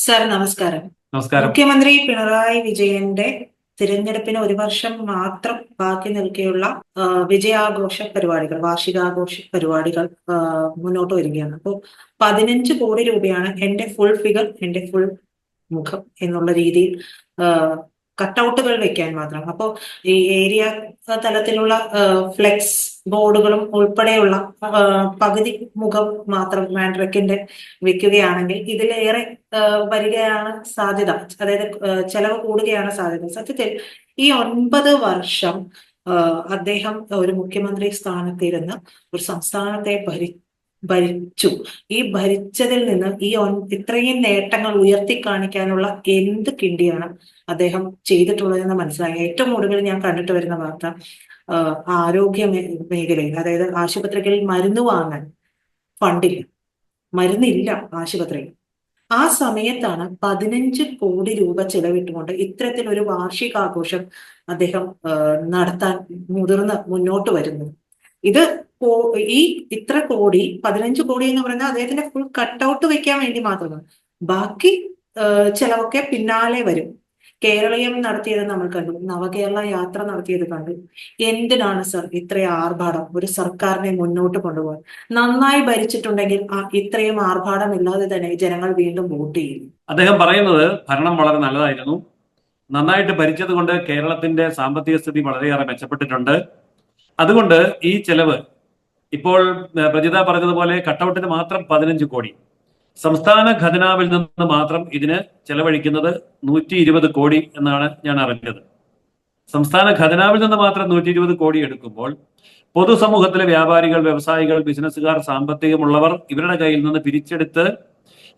Sir നമസ്കാരം. നമസ്കാരം. മുഖ്യമന്ത്രി പിണറായി വിജയന്റെ തിരഞ്ഞെടുപ്പിന് ഒരു വർഷം മാത്രം ബാക്കി നിൽക്കെയുള്ള വിജയാഘോഷ പരിപാടികൾ, വാർഷികാഘോഷ പരിപാടികൾ മുന്നോട്ട് വരികയാണ്. അപ്പോൾ 15 കോടി രൂപയാണ് എന്റെ ഫുൾ ഫിഗർ, എന്റെ ഫുൾ മുഖം എന്നുള്ള രീതിയിൽ കട്ടൗട്ടുകൾ വെക്കാൻ മാത്രം. അപ്പോൾ ഈ ഏരിയ തലത്തിലുള്ള ഫ്ലെക്സ് ബോർഡുകളും ഉൾപ്പെടെയുള്ള പകുതി മുഖം മാത്രം മാൻഡ്രക്കിന്റെ വെക്കുകയാണെങ്കിൽ ഇതിലേറെ വരികയാണ് സാധ്യത. അതായത് ചെലവ് കൂടുകയാണ് സാധ്യത. സത്യത്തിൽ ഈ 9 വർഷം അദ്ദേഹം ഒരു മുഖ്യമന്ത്രി സ്ഥാനത്തിരുന്ന് ഒരു സംസ്ഥാനത്തെ ഭരിച്ചു. ഈ ഭരിച്ചതിൽ നിന്ന് ഇത്രയും നേട്ടങ്ങൾ ഉയർത്തി കാണിക്കാനുള്ള എന്ത് കിണ്ടിയാണ് അദ്ദേഹം ചെയ്തിട്ടുള്ളതെന്ന് മനസ്സിലായി. ഏറ്റവും ഒടുവിൽ ഞാൻ കണ്ടിട്ട് വരുന്ന വാർത്ത, ആരോഗ്യ മേഖലയിൽ, അതായത് ആശുപത്രികളിൽ മരുന്ന് വാങ്ങാൻ ഫണ്ടില്ല, മരുന്നില്ല ആശുപത്രിയിൽ. ആ സമയത്താണ് 15 കോടി രൂപ ചെലവിട്ടുകൊണ്ട് ഇത്തരത്തിലൊരു വാർഷികാഘോഷം അദ്ദേഹം നടത്താൻ മുന്നോട്ട് വരുന്നത്. ഇത് ഈ ഇത്ര കോടി, 15 കോടി എന്ന് പറയുന്നത് അദ്ദേഹത്തിന്റെ ഫുൾ കട്ടൗട്ട് വെക്കാൻ വേണ്ടി മാത്രമാണ്. ബാക്കി ചെലവൊക്കെ പിന്നാലെ വരും. കേരളീയം നടത്തിയത് നമ്മൾ കണ്ടു, നവകേരള യാത്ര നടത്തിയത് കണ്ടു. എന്തിനാണ് സർ ഇത്ര ആർഭാടം ഒരു സർക്കാരിനെ മുന്നോട്ട് കൊണ്ടുപോകാൻ? നന്നായി ഭരിച്ചിട്ടുണ്ടെങ്കിൽ ഇത്രയും ആർഭാടമില്ലാതെ തന്നെ ജനങ്ങൾ വീണ്ടും വോട്ട് ചെയ്യും. അദ്ദേഹം പറയുന്നത് ഭരണം വളരെ നല്ലതായിരുന്നു, നന്നായിട്ട് ഭരിച്ചത് കൊണ്ട് കേരളത്തിന്റെ സാമ്പത്തിക സ്ഥിതി വളരെയേറെ മെച്ചപ്പെട്ടിട്ടുണ്ട്, അതുകൊണ്ട് ഈ ചെലവ് ഇപ്പോൾ പ്രജിത പറഞ്ഞതുപോലെ കട്ടൗട്ടിന് മാത്രം 15 കോടി, സംസ്ഥാന ഖജനാവിൽ നിന്ന് മാത്രം ഇതിന് ചെലവഴിക്കുന്നത് 120 കോടി എന്നാണ് ഞാൻ അറിഞ്ഞത്. സംസ്ഥാന ഖജനാവിൽ നിന്ന് മാത്രം 120 കോടി എടുക്കുമ്പോൾ പൊതുസമൂഹത്തിലെ വ്യാപാരികൾ, വ്യവസായികൾ, ബിസിനസ്സുകാർ, സാമ്പത്തികമുള്ളവർ ഇവരുടെ കയ്യിൽ നിന്ന് പിരിച്ചെടുത്ത്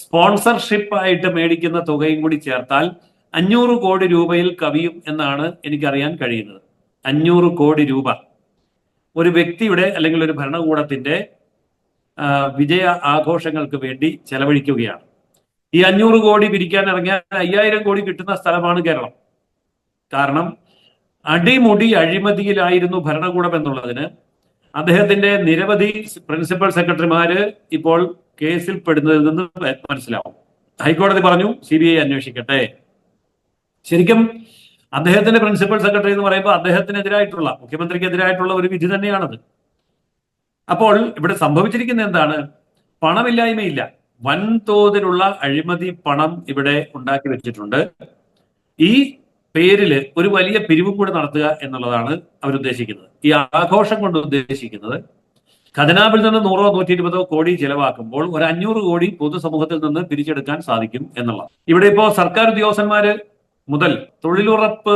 സ്പോൺസർഷിപ്പ് ആയിട്ട് മേടിക്കുന്ന തുകയും കൂടി ചേർത്താൽ 500 കോടി രൂപയിൽ കവിയും എന്നാണ് എനിക്കറിയാൻ കഴിയുന്നത്. 500 കോടി രൂപ ഒരു വ്യക്തിയുടെ അല്ലെങ്കിൽ ഒരു ഭരണകൂടത്തിന്റെ വിജയ ആഘോഷങ്ങൾക്ക് വേണ്ടി ചെലവഴിക്കുകയാണ്. ഈ 500 കോടി പിരിക്കാൻ ഇറങ്ങിയാൽ 5000 കോടി കിട്ടുന്ന സ്ഥലമാണ് കേരളം. കാരണം അടിമുടി അഴിമതിയിലായിരുന്നു ഭരണകൂടം എന്നുള്ളതിന് അദ്ദേഹത്തിന്റെ നിരവധി പ്രിൻസിപ്പൽ സെക്രട്ടറിമാര് ഇപ്പോൾ കേസിൽ പെടുന്നതിൽ നിന്ന് മനസ്സിലാവും. ഹൈക്കോടതി പറഞ്ഞു CBI അന്വേഷിക്കട്ടെ. ശരിക്കും അദ്ദേഹത്തിന്റെ പ്രിൻസിപ്പൽ സെക്രട്ടറി എന്ന് പറയുമ്പോൾ അദ്ദേഹത്തിനെതിരായിട്ടുള്ള, മുഖ്യമന്ത്രിക്കെതിരായിട്ടുള്ള ഒരു വിധി തന്നെയാണത്. അപ്പോൾ ഇവിടെ സംഭവിച്ചിരിക്കുന്നത് എന്താണ്? പണമില്ലായ്മയില്ല, വൻതോതിലുള്ള അഴിമതി പണം ഇവിടെ ഉണ്ടാക്കി വെച്ചിട്ടുണ്ട്. ഈ പേരില് ഒരു വലിയ പിരിവും കൂടെ നടത്തുക എന്നുള്ളതാണ് അവരുദ്ദേശിക്കുന്നത്. ഈ ആഘോഷം കൊണ്ട് ഉദ്ദേശിക്കുന്നത് ഖജനാവിൽ നിന്ന് 100-120 കോടി ചെലവാക്കുമ്പോൾ ഒരു 500 കോടി പൊതുസമൂഹത്തിൽ നിന്ന് പിരിച്ചെടുക്കാൻ സാധിക്കും എന്നുള്ളത്. ഇവിടെ ഇപ്പോ സർക്കാർ ഉദ്യോഗസ്ഥന്മാര് മുതൽ തൊഴിലുറപ്പ്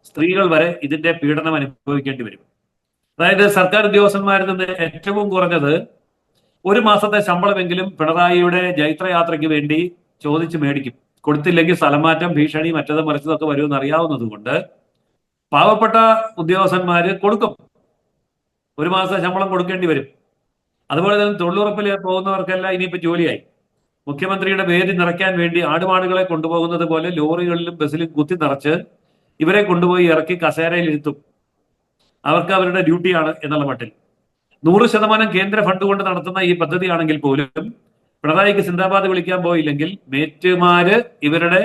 സ്ത്രീകൾ വരെ ഇതിന്റെ പീഡനം അനുഭവിക്കേണ്ടി വരും. അതായത് സർക്കാർ ഉദ്യോഗസ്ഥന്മാരിൽ നിന്ന് ഏറ്റവും കുറഞ്ഞത് ഒരു മാസത്തെ ശമ്പളമെങ്കിലും പിണറായിയുടെ ജൈത്രയാത്രയ്ക്ക് വേണ്ടി ചോദിച്ച് മേടിക്കും. കൊടുത്തില്ലെങ്കിൽ സ്ഥലമാറ്റം, ഭീഷണി, മറ്റത് മറിച്ചതൊക്കെ വരുമെന്ന് അറിയാവുന്നത് കൊണ്ട് പാവപ്പെട്ട ഉദ്യോഗസ്ഥന്മാര് കൊടുക്കും. ഒരു മാസത്തെ ശമ്പളം കൊടുക്കേണ്ടി വരും. അതുപോലെ തന്നെ തൊഴിലുറപ്പിൽ പോകുന്നവർക്കെല്ലാം ഇനിയിപ്പോ ജോലിയായി. മുഖ്യമന്ത്രിയുടെ വേദി നിറയ്ക്കാൻ വേണ്ടി ആടുമാടുകളെ കൊണ്ടുപോകുന്നത് പോലെ ലോറികളിലും ബസ്സിലും കുത്തി നിറച്ച് ഇവരെ കൊണ്ടുപോയി ഇറക്കി കസേരയിൽ ഇരുത്തും. അവർക്ക് അവരുടെ ഡ്യൂട്ടിയാണ് എന്നുള്ള മട്ടിൽ 100% കേന്ദ്ര ഫണ്ട് കൊണ്ട് നടത്തുന്ന ഈ പദ്ധതിയാണെങ്കിൽ പോലും പിണറായിക്ക് സിന്ദാബാദ് വിളിക്കാൻ പോയില്ലെങ്കിൽ മേറ്റുമാര് ഇവരുടെ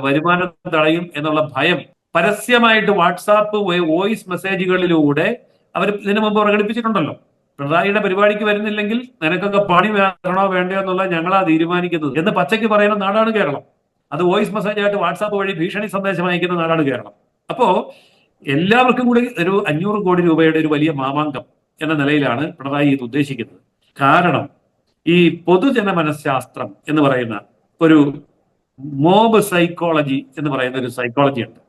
വരുമാനം തടയും എന്നുള്ള ഭയം പരസ്യമായിട്ട് വാട്സാപ്പ് വോയിസ് മെസ്സേജുകളിലൂടെ അവർ ഇതിനു മുമ്പ് പ്രകടിപ്പിച്ചിട്ടുണ്ടല്ലോ. പിണറായിയുടെ പരിപാടിക്ക് വരുന്നില്ലെങ്കിൽ നിനക്കൊക്കെ പണി വേണോ വേണ്ടയോ എന്നുള്ള ഞങ്ങളാ തീരുമാനിക്കുന്നത് എന്ന് പച്ചയ്ക്ക് പറയുന്ന നാടാണ് കേരളം. അത് വോയിസ് മെസ്സേജ് ആയിട്ട് വാട്സാപ്പ് വഴി ഭീഷണി സന്ദേശം അയക്കുന്ന നാടാണ് കേരളം. അപ്പോ എല്ലാവർക്കും കൂടി ഒരു 500 കോടി രൂപയുടെ ഒരു വലിയ മാമാങ്കം എന്ന നിലയിലാണ് പിണറായി ഇത് ഉദ്ദേശിക്കുന്നത്. കാരണം ഈ പൊതുജന മനഃശാസ്ത്രം എന്ന് പറയുന്ന ഒരു മോബ് സൈക്കോളജി എന്ന് പറയുന്ന ഒരു സൈക്കോളജി ഉണ്ട്.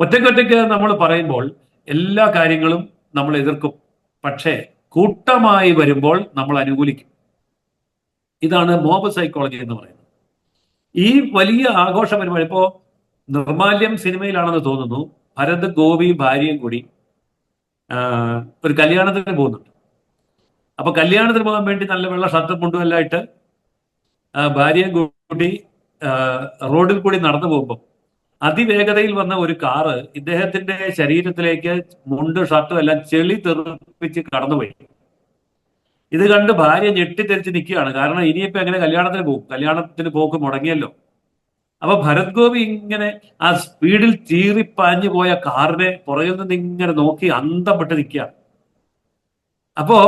ഒറ്റയ്ക്കൊറ്റയ്ക്ക് നമ്മൾ പറയുമ്പോൾ എല്ലാ കാര്യങ്ങളും നമ്മൾ എതിർക്കും, പക്ഷേ കൂട്ടമായി വരുമ്പോൾ നമ്മൾ അനുകൂലിക്കും. ഇതാണ് മോബ് സൈക്കോളജി എന്ന് പറയുന്നത്. ഈ വലിയ ആഘോഷ പരിപാടി ഇപ്പോ നിർമാല്യം സിനിമയിലാണെന്ന് തോന്നുന്നു, ഭരത് ഗോപിയും ഭാര്യയും കൂടി ഒരു കല്യാണത്തിന് പോകുന്നുണ്ട്. അപ്പൊ കല്യാണത്തിന് പോകാൻ വേണ്ടി നല്ല വെള്ള ഷർട്ടും മുണ്ടും എല്ലാം ഇട്ട് ഭാര്യയും കൂടി റോഡിൽ കൂടി നടന്നു പോകുമ്പോൾ അതിവേഗതയിൽ വന്ന ഒരു കാറ് ഇദ്ദേഹത്തിന്റെ ശരീരത്തിലേക്ക് മുണ്ടും ഷർട്ടും എല്ലാം ചെളി തെറിപ്പിച്ച് കടന്നുപോയി. ഇത് കണ്ട് ഭാര്യ ഞെട്ടിത്തെറിച്ച് നിൽക്കുകയാണ്. കാരണം ഇനിയിപ്പോ എങ്ങനെ കല്യാണത്തിന് പോകും? കല്യാണത്തിന് പോക്ക് മുടങ്ങിയല്ലോ. അപ്പൊ ഭരത് ഗോപി ഇങ്ങനെ ആ സ്പീഡിൽ ചീറിപ്പാഞ്ഞു പോയ കാറിനെ പുറകിൽ നിന്ന് ഇങ്ങനെ നോക്കി അന്തം വിട്ട് നിൽക്കുക. അപ്പോ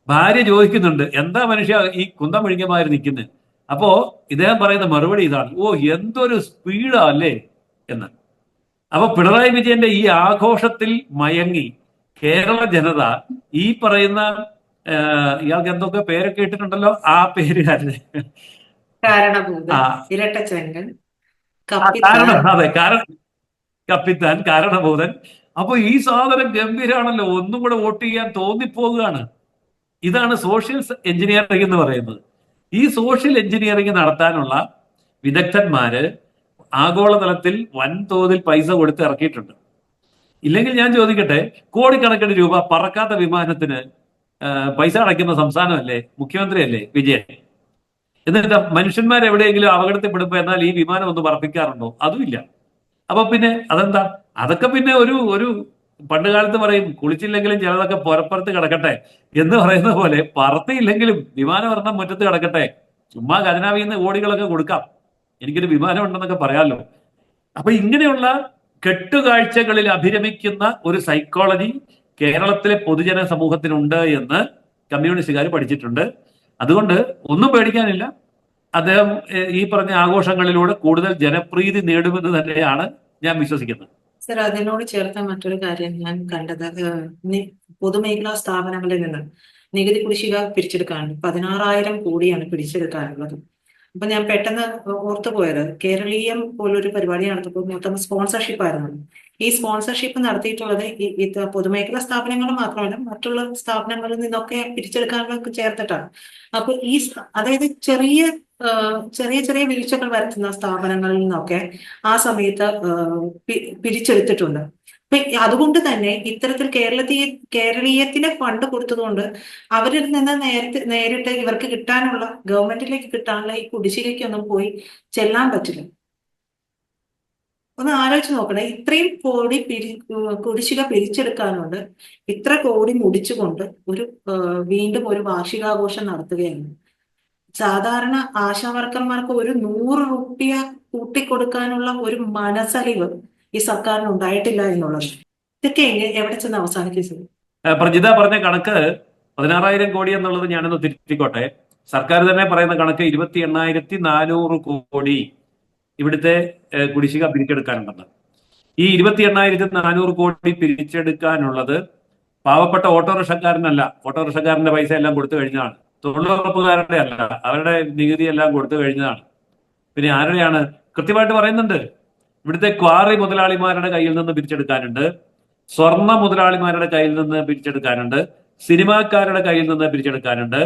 ഭാര്യ ചോദിക്കുന്നുണ്ട്, എന്താ മനുഷ്യ ഈ കുന്തം വിഴുങ്ങിയമാര് നിൽക്കുന്നത്? അപ്പോ ഇദ്ദേഹം പറയുന്ന മറുപടി ഇതാണ്, ഓ എന്തൊരു സ്പീഡാ അല്ലേ എന്ന്. അപ്പൊ പിണറായി വിജയന്റെ ഈ ആഘോഷത്തിൽ മയങ്ങി കേരള ജനത ഈ പറയുന്ന ഇയാൾക്ക് എന്തൊക്കെ പേരൊക്കെ ഇട്ടിട്ടുണ്ടല്ലോ, ആ പേരുകാരന് കാരണഭൂതൻ, ആ ഇരട്ടച്ചങ്കൻ, കാരണം, കപ്പിത്താൻ. അതെ, കാരണം കപ്പിത്താൻ, കാരണഭൂതൻ. അപ്പൊ ഈ സാധനം ഗംഭീരാണല്ലോ, ഒന്നും കൂടെ വോട്ട് ചെയ്യാൻ തോന്നിപ്പോകുകയാണ്. ഇതാണ് സോഷ്യൽ എഞ്ചിനീയറിംഗ് എന്ന് പറയുന്നത്. ഈ സോഷ്യൽ എഞ്ചിനീയറിംഗ് നടത്താനുള്ള വിദഗ്ധന്മാര് ആഗോളതലത്തിൽ വൻതോതിൽ പൈസ കൊടുത്ത് ഇറക്കിയിട്ടുണ്ട്. ഇല്ലെങ്കിൽ ഞാൻ ചോദിക്കട്ടെ, കോടിക്കണക്കിന് രൂപ പറക്കാത്ത വിമാനത്തിന് പൈസ അടയ്ക്കുന്ന സംസ്ഥാനമല്ലേ, മുഖ്യമന്ത്രിയല്ലേ വിജയൻ? എന്നിട്ട് മനുഷ്യന്മാർ എവിടെയെങ്കിലും അപകടത്തിൽപ്പെടുമ്പോ എന്നാൽ ഈ വിമാനം ഒന്ന് പറപ്പിക്കാറുണ്ടോ? അതുമില്ല. അപ്പൊ പിന്നെ അതെന്താ? അതൊക്കെ പിന്നെ ഒരു ഒരു പണ്ട് കാലത്ത് പറയും, കുളിച്ചില്ലെങ്കിലും ചിലതൊക്കെ പുറപ്പുറത്ത് കിടക്കട്ടെ എന്ന് പറയുന്ന പോലെ പറത്തിയില്ലെങ്കിലും വിമാനം ഒരെണ്ണം മുറ്റത്ത് കിടക്കട്ടെ, ചുമ്മാ ഖജനാവിൽ നിന്ന് കോടികളൊക്കെ കൊടുക്കാം, എനിക്കൊരു വിമാനം ഉണ്ടെന്നൊക്കെ പറയാമല്ലോ. അപ്പൊ ഇങ്ങനെയുള്ള കെട്ടുകാഴ്ചകളിൽ അഭിരമിക്കുന്ന ഒരു സൈക്കോളജി കേരളത്തിലെ പൊതുജന സമൂഹത്തിനുണ്ട് എന്ന് കമ്മ്യൂണിസ്റ്റുകാർ പഠിച്ചിട്ടുണ്ട്. അതുകൊണ്ട് ഒന്നും പേടിക്കാനില്ല. അദ്ദേഹം ഈ പറഞ്ഞ ആഘോഷങ്ങളിലൂടെ കൂടുതൽ ജനപ്രീതി നേടുമെന്ന് തന്നെയാണ് ഞാൻ വിശ്വസിക്കുന്നത്. സർ, അതിനോട് ചേർത്ത മറ്റൊരു കാര്യം ഞാൻ കണ്ടത്, പൊതുമേഖലാ സ്ഥാപനങ്ങളിൽ നിന്ന് നികുതി കുടിശ്ശിക പിരിച്ചെടുക്കാനുണ്ട്. 16,000 കോടിയാണ് പിടിച്ചെടുക്കാനുള്ളത്. അപ്പൊ ഞാൻ പെട്ടെന്ന് ഓർത്തു പോയത്, കേരളീയം പോലൊരു പരിപാടി നടത്തപ്പോൾ മൊത്തം സ്പോൺസർഷിപ്പ് ആയിരുന്നു. ഈ സ്പോൺസർഷിപ്പ് നടത്തിയിട്ടുള്ളത് ഇത് പൊതുമേഖലാ സ്ഥാപനങ്ങൾ മാത്രമല്ല, മറ്റുള്ള സ്ഥാപനങ്ങളിൽ നിന്നൊക്കെ പിരിച്ചെടുക്കാനൊക്കെ ചേർത്തിട്ടാണ്. അപ്പൊ അതായത് ചെറിയ ചെറിയ വീഴ്ചകൾ വരുത്തുന്ന സ്ഥാപനങ്ങളിൽ നിന്നൊക്കെ ആ സമയത്ത് പിരിച്ചെടുത്തിട്ടുണ്ട്. അപ്പൊ അതുകൊണ്ട് തന്നെ ഇത്തരത്തിൽ കേരളീയത്തിന് ഫണ്ട് കൊടുത്തതുകൊണ്ട് അവരിൽ നിന്ന് നേരിട്ട് ഇവർക്ക് കിട്ടാനുള്ള, ഗവൺമെന്റിലേക്ക് കിട്ടാനുള്ള ഈ കുടിശ്ശികയ്ക്കൊന്നും പോയി ചെല്ലാൻ പറ്റില്ല. ഒന്ന് ആലോചിച്ച് നോക്കണേ, ഇത്രയും കോടി കുടിശ്ശിക പിരിച്ചെടുക്കാനുണ്ട്, ഇത്ര കോടി മുടിച്ചുകൊണ്ട് വീണ്ടും ഒരു വാർഷികാഘോഷം നടത്തുകയാണ്. സാധാരണ ആശാവർക്കർമാർക്ക് ഒരു 100 രൂപ കൂട്ടിക്കൊടുക്കാനുള്ള ഒരു മനസ്സലിവ് ഈ സർക്കാരിന് ഉണ്ടായിട്ടില്ല എന്നുള്ളത്. ഇതൊക്കെ എവിടെ ചെന്ന് അവസാനിക്കും? പ്രജിത പറഞ്ഞ കണക്ക് 16,000 കോടി എന്നുള്ളത് ഞാനൊന്ന് തിരുത്തിക്കോട്ടെ. സർക്കാർ തന്നെ പറയുന്ന കണക്ക് 28,400 കോടി ഇവിടുത്തെ കുടിശ്ശിക പിരിച്ചെടുക്കാനുണ്ടെന്ന്. ഈ 28,400 കോടി പിരിച്ചെടുക്കാനുള്ളത് പാവപ്പെട്ട ഓട്ടോറിക്ഷക്കാരനല്ല. ഓട്ടോറിക്ഷക്കാരന്റെ പൈസ എല്ലാം കൊടുത്തു കഴിഞ്ഞതാണ്. തൊഴിലുറപ്പുകാരുടെ അല്ല, അവരുടെ നികുതി എല്ലാം കൊടുത്തു കഴിഞ്ഞതാണ്. പിന്നെ ആരുടെയാണ്? കൃത്യമായിട്ട് പറയുന്നുണ്ട്. ഇവിടുത്തെ ക്വാറി മുതലാളിമാരുടെ കയ്യിൽ നിന്ന് പിരിച്ചെടുക്കാനുണ്ട്, സ്വർണ്ണ മുതലാളിമാരുടെ കയ്യിൽ നിന്ന് പിരിച്ചെടുക്കാനുണ്ട്, സിനിമാക്കാരുടെ കയ്യിൽ നിന്ന് പിരിച്ചെടുക്കാനുണ്ട്.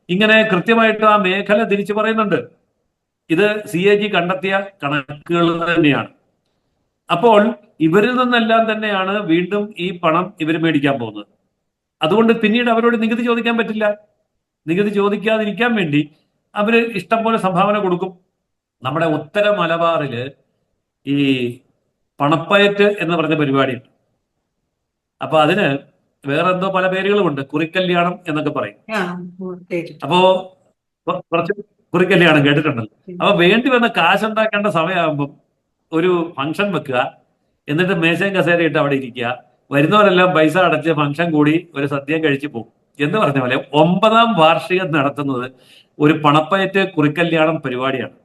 ഇങ്ങനെ കൃത്യമായിട്ട് ആ മേഖല തിരിച്ചു പറയുന്നുണ്ട്. ഇത് CAG കണ്ടെത്തിയ കണക്കുകൾ തന്നെയാണ്. അപ്പോൾ ഇവരിൽ നിന്നെല്ലാം തന്നെയാണ് വീണ്ടും ഈ പണം ഇവർ മേടിക്കാൻ പോകുന്നത്. അതുകൊണ്ട് പിന്നീട് അവരോട് നികുതി ചോദിക്കാൻ പറ്റില്ല. നികുതി ചോദിക്കാതിരിക്കാൻ വേണ്ടി അവര് ഇഷ്ടം പോലെ സംഭാവന കൊടുക്കും. നമ്മുടെ ഉത്തര മലബാറില് ഈ പണപ്പയറ്റ് എന്ന് പറഞ്ഞ പരിപാടിയുണ്ട്. അപ്പൊ അതിന് വേറെ എന്തോ പല പേരുകളുമുണ്ട്, കുറിക്കല്യാണം എന്നൊക്കെ പറയും. അപ്പോ കുറച്ച് കുറിക്കല്യാണം കേട്ടിട്ടുണ്ടല്ലോ. അപ്പൊ വേണ്ടി വന്ന കാശുണ്ടാക്കേണ്ട സമയമാകുമ്പം ഒരു ഫംഗ്ഷൻ വെക്കുക, എന്നിട്ട് മേശയും കസേരയിട്ട് അവിടെ ഇരിക്കുക, വരുന്നവരെല്ലാം പൈസ അടച്ച് ഫംഗ്ഷൻ കൂടി ഒരു സദ്യം കഴിച്ചു പോകും എന്ന് പറഞ്ഞ പോലെ 9ാം വാർഷികം നടത്തുന്നത് ഒരു പണപ്പയറ്റ് കുറിക്കല്യാണം പരിപാടിയാണ്.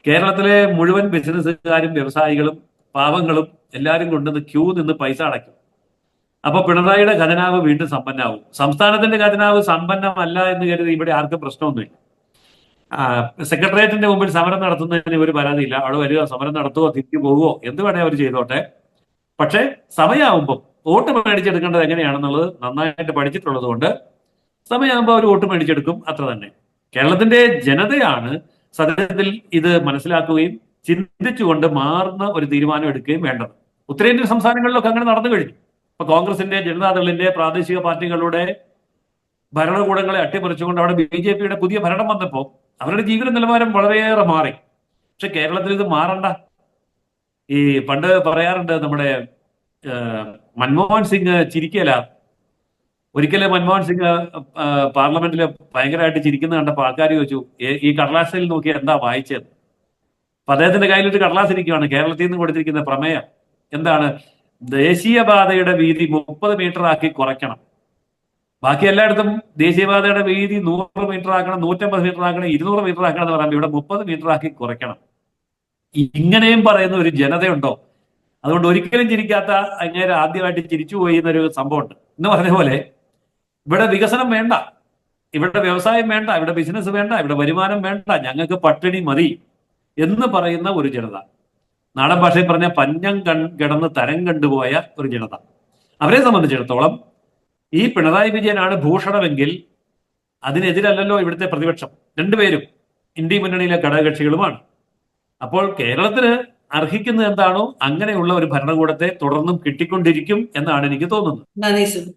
കേരളത്തിലെ മുഴുവൻ ബിസിനസ്സുകാരും വ്യവസായികളും പാവങ്ങളും എല്ലാവരും കൊണ്ടുവന്ന് ക്യൂ നിന്ന് പൈസ അടയ്ക്കും. അപ്പൊ പിണറായിയുടെ ഖജനാവ് വീണ്ടും സമ്പന്നാവും. സംസ്ഥാനത്തിന്റെ ഖജനാവ് സമ്പന്നമല്ല എന്ന് കരുതി ഇവിടെ ആർക്കും പ്രശ്നമൊന്നുമില്ല. സെക്രട്ടേറിയറ്റിന്റെ മുമ്പിൽ സമരം നടത്തുന്നതിന് ഒരു പരാതിയില്ല. അവിടെ വരിക, സമരം നടത്തുവോ തിരിച്ചു പോകുവോ എന്ത് വേണേ അവർ ചെയ്തോട്ടെ. പക്ഷെ സമയമാകുമ്പോൾ വോട്ട് മേടിച്ചെടുക്കേണ്ടത് എങ്ങനെയാണെന്നുള്ളത് നന്നായിട്ട് പഠിച്ചിട്ടുള്ളത് കൊണ്ട് സമയമാകുമ്പോൾ അവർ വോട്ട് മേടിച്ചെടുക്കും, അത്ര തന്നെ. കേരളത്തിന്റെ ജനതയാണ് സത്യത്തിൽ ഇത് മനസ്സിലാക്കുകയും ചിന്തിച്ചുകൊണ്ട് മാറുന്ന ഒരു തീരുമാനം എടുക്കുകയും വേണ്ടത്. ഉത്തരേന്ത്യൻ സംസ്ഥാനങ്ങളിലൊക്കെ അങ്ങനെ നടന്നു കഴിഞ്ഞു. ഇപ്പൊ കോൺഗ്രസിന്റെ, ജനതാദളിന്റെ, പ്രാദേശിക പാർട്ടികളുടെ ഭരണകൂടങ്ങളെ അട്ടിമറിച്ചുകൊണ്ട് അവിടെ BJPയുടെ പുതിയ ഭരണം വന്നപ്പോൾ അവരുടെ ജീവിത നിലവാരം വളരെയേറെ മാറി. പക്ഷെ കേരളത്തിൽ ഇത് മാറണ്ട. ഈ പണ്ട് പറയാറുണ്ട്, നമ്മുടെ മൻമോഹൻ സിംഗ് ചിരിക്കല. ഒരിക്കലും മൻമോഹൻ സിംഗ് പാർലമെന്റിൽ ഭയങ്കരമായിട്ട് ചിരിക്കുന്ന കണ്ടപ്പോൾ ആൾക്കാർ ചോദിച്ചു, ഈ കടലാസിൽ നോക്കി എന്താ വായിച്ചത്? അപ്പൊ അദ്ദേഹത്തിന്റെ കയ്യിൽ ഒരു കടലാസ് ഇരിക്കുകയാണ്. കേരളത്തിൽ നിന്ന് കൊടുത്തിരിക്കുന്ന പ്രമേയം എന്താണ്? ദേശീയപാതയുടെ വീതി 30 മീറ്റർ ആക്കി കുറയ്ക്കണം. ബാക്കി എല്ലായിടത്തും ദേശീയപാതയുടെ വീതി 100 മീറ്റർ ആക്കണം, 150 മീറ്റർ ആക്കണം, 200 മീറ്റർ ആക്കണം എന്ന് പറയുമ്പോൾ ഇവിടെ 30 മീറ്റർ ആക്കി കുറയ്ക്കണം. ഇങ്ങനെയും പറയുന്ന ഒരു ജനതയുണ്ടോ? അതുകൊണ്ട് ഒരിക്കലും ചിരിക്കാത്ത അങ്ങേരെ ആദ്യമായിട്ട് ചിരിച്ചുപോയി എന്നൊരു സംഭവമുണ്ട്. എന്ന് പറഞ്ഞ പോലെ ഇവിടെ വികസനം വേണ്ട, ഇവിടെ വ്യവസായം വേണ്ട, ഇവിടെ ബിസിനസ് വേണ്ട, ഇവിടെ വരുമാനം വേണ്ട, ഞങ്ങൾക്ക് പട്ടിണി മതി എന്ന് പറയുന്ന ഒരു ജനത. നാടൻ ഭാഷയിൽ പറഞ്ഞ പഞ്ഞം കിടന്ന് തരം കണ്ടുപോയ ഒരു ജനത. അവരെ സംബന്ധിച്ചിടത്തോളം ഈ പിണറായി വിജയനാണ് ഭൂഷണമെങ്കിൽ അതിനെതിരല്ലല്ലോ ഇവിടുത്തെ പ്രതിപക്ഷം. രണ്ടുപേരും ഇന്ത്യ മുന്നണിയിലെ ഘടകകക്ഷികളുമാണ്. അപ്പോൾ കേരളത്തിന് അർഹിക്കുന്നത് എന്താണോ അങ്ങനെയുള്ള ഒരു ഭരണകൂടത്തെ തുടർന്നും കിട്ടിക്കൊണ്ടിരിക്കും എന്നാണ് എനിക്ക് തോന്നുന്നത്. നന്ദി, സുധി.